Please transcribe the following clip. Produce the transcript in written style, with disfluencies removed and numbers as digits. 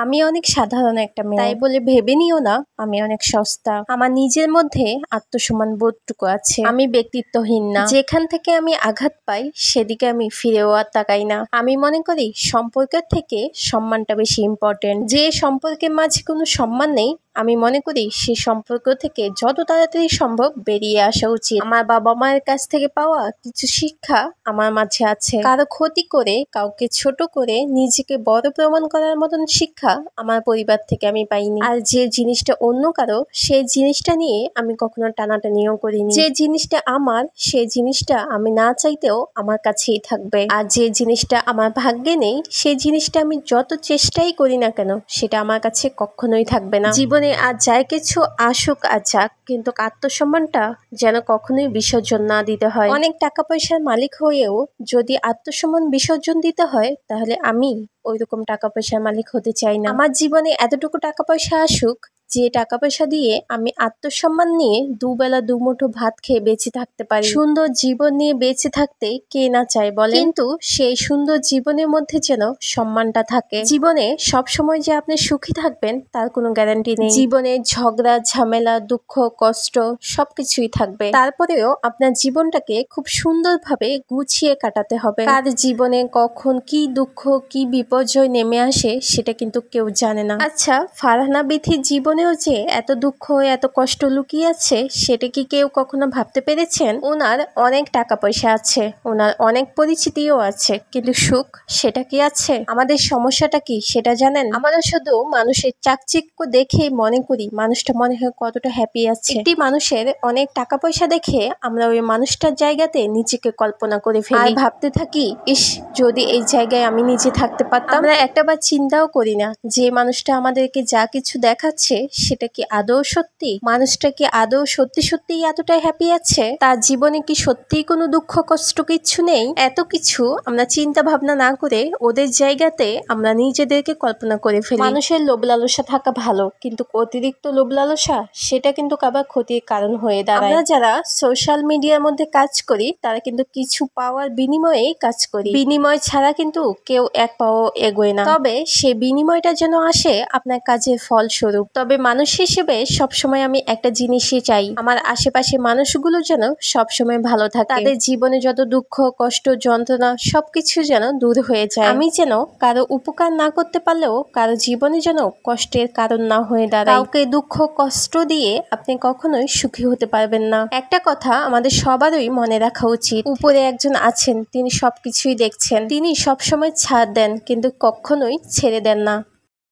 আমি অনেক সাধারণ একটা মেয়ে, তাই বলে ভেবে নিও না আমি অনেক সস্তা। আমার নিজের মধ্যে আত্মসম্মান বোধটুকু আছে। আমি ব্যক্তিত্বহীন না। যেখান থেকে আমি আঘাত পাই সেদিকে আমি ফিরেও আর তাকাই না। আমি মনে করি সম্পর্কের থেকে সম্মানটা বেশি ইম্পর্টেন্ট। যে সম্পর্কের মাঝে কোনো সম্মান নেই, আমি মনে করি সেই সম্পর্ক থেকে যত তাড়াতাড়ি সম্ভব বেরিয়ে আসা উচিত। আমার বাবা মায়ের কাছ থেকে পাওয়া কিছু শিক্ষা আমার মাঝে আছে। কারো ক্ষতি করে, কাউকে ছোট করে নিজেকে বড় প্রমাণ করার মতন শিক্ষা আমার পরিবার থেকে আমি পাইনি। আর যে জিনিসটা অন্য কারো, সেই জিনিসটা নিয়ে আমি কখনো টানাটানিও করিনি। যে জিনিসটা আমার, সেই জিনিসটা আমি না চাইতেও আমার কাছেই থাকবে। আর যে জিনিসটা আমার ভাগ্যে নেই, সেই জিনিসটা আমি যত চেষ্টাই করি না কেন সেটা আমার কাছে কখনোই থাকবে না। জীবনে আর যাই কিছু আসুক আর যাক, কিন্তু আত্মসম্মানটা যেন কখনোই বিসর্জন না দিতে হয়। অনেক টাকা পয়সার মালিক হয়েও যদি আত্মসম্মান বিসর্জন দিতে হয়, তাহলে আমি ওইরকম টাকা পয়সার মালিক হতে চাই না। আমার জীবনে এতটুকু টাকা পয়সা আসুক যে টাকা পয়সা দিয়ে আমি আত্মসম্মান নিয়ে দুবেলা দুমুঠো ভাত খেয়ে বেঁচে থাকতে পারি। সুন্দর জীবন নিয়ে বেঁচে থাকতে কে না চায় বলে, কিন্তু সেই সুন্দর জীবনের মধ্যে যেন সম্মানটা থাকে। জীবনে সবসময় যে আপনি সুখী থাকবেন তার কোনো গ্যারান্টি নেই। জীবনে ঝগড়া, ঝামেলা, দুঃখ, কষ্ট সবকিছুই থাকবে। তারপরেও আপনার জীবনটাকে খুব সুন্দরভাবে গুছিয়ে কাটাতে হবে। কার জীবনে কখন কি দুঃখ, কি বিপর্যয় নেমে আসে সেটা কিন্তু কেউ জানে না। আচ্ছা, ফারহানা বিথির জীবনেও যে এত দুঃখ, এত কষ্ট লুকিয়ে আছে সেটা কি কেউ কখনো ভাবতে পেরেছেন? ওনার অনেক টাকা পয়সা আছে, ওনার অনেক পরিচিতিও আছে, কিন্তু সুখ সেটা কি আছে? আমাদের সমস্যাটা কি সেটা জানেন? আমরা শুধু মানুষের চাকচিক্য দেখে মনে করি মানুষটা মনে হয় কতটা হ্যাপি আছে। একটি মানুষের অনেক টাকা পয়সা দেখে আমরা ওই মানুষটার জায়গাতে নিজেকে কল্পনা করে ফেলি আর ভাবতে থাকি, ইস যদি এই জায়গায় আমি নিজে থাকতে পারতাম। আমরা একটাবার চিন্তাও করি না যে মানুষটা আমাদেরকে যা কিছু দেখাচ্ছে সেটা কি আদৌ সত্যি? মানুষটা কি আদৌ সত্যি সত্যিই এতটাই হ্যাপি আছে? তার জীবনে কি সত্যিই কোনো দুঃখ কষ্ট কিচ্ছু নেই? এত কিছু আমরা চিন্তা ভাবনা না করে ওদের জায়গাতে আমরা নিজেদেরকে কল্পনা করে ফেলি। মানুষের লোভ লালসা থাকা ভালো, কিন্তু অতিরিক্ত লোভ লালসা সেটা কিন্তু আবার ক্ষতির কারণ হয়ে দাঁড়ায়। আমরা যারা সোশ্যাল মিডিয়ার মধ্যে কাজ করি তারা কিন্তু কিছু পাওয়ার বিনিময়েই কাজ করি। বিনিময় ছাড়া কিন্তু কেউ এক পাও এগোয় না। তবে সে বিনিময়টা যেন আসে আপনার কাজের ফলস্বরূপ। তবে মানুষ হিসেবে সবসময় আমি একটা জিনিসই চাই, আমার আশেপাশে মানুষগুলো যেন সবসময় ভালো থাকে। তাদের জীবনে যত দুঃখ, কষ্ট, যন্ত্রণা সবকিছু যেন দূর হয়ে যায়। আমি যেন কারো উপকার না করতে পারলেও কারো জীবনে যেন কষ্টের কারণ না হয়ে দাঁড়ায়। কাউকে দুঃখ কষ্ট দিয়ে আপনি কখনোই সুখী হতে পারবেন না। একটা কথা আমাদের সবারই মনে রাখা উচিত, উপরে একজন আছেন, তিনি সবকিছুই দেখছেন, তিনি সবসময় ছাড় দেন কিন্তু কখনোই ছেড়ে দেন না।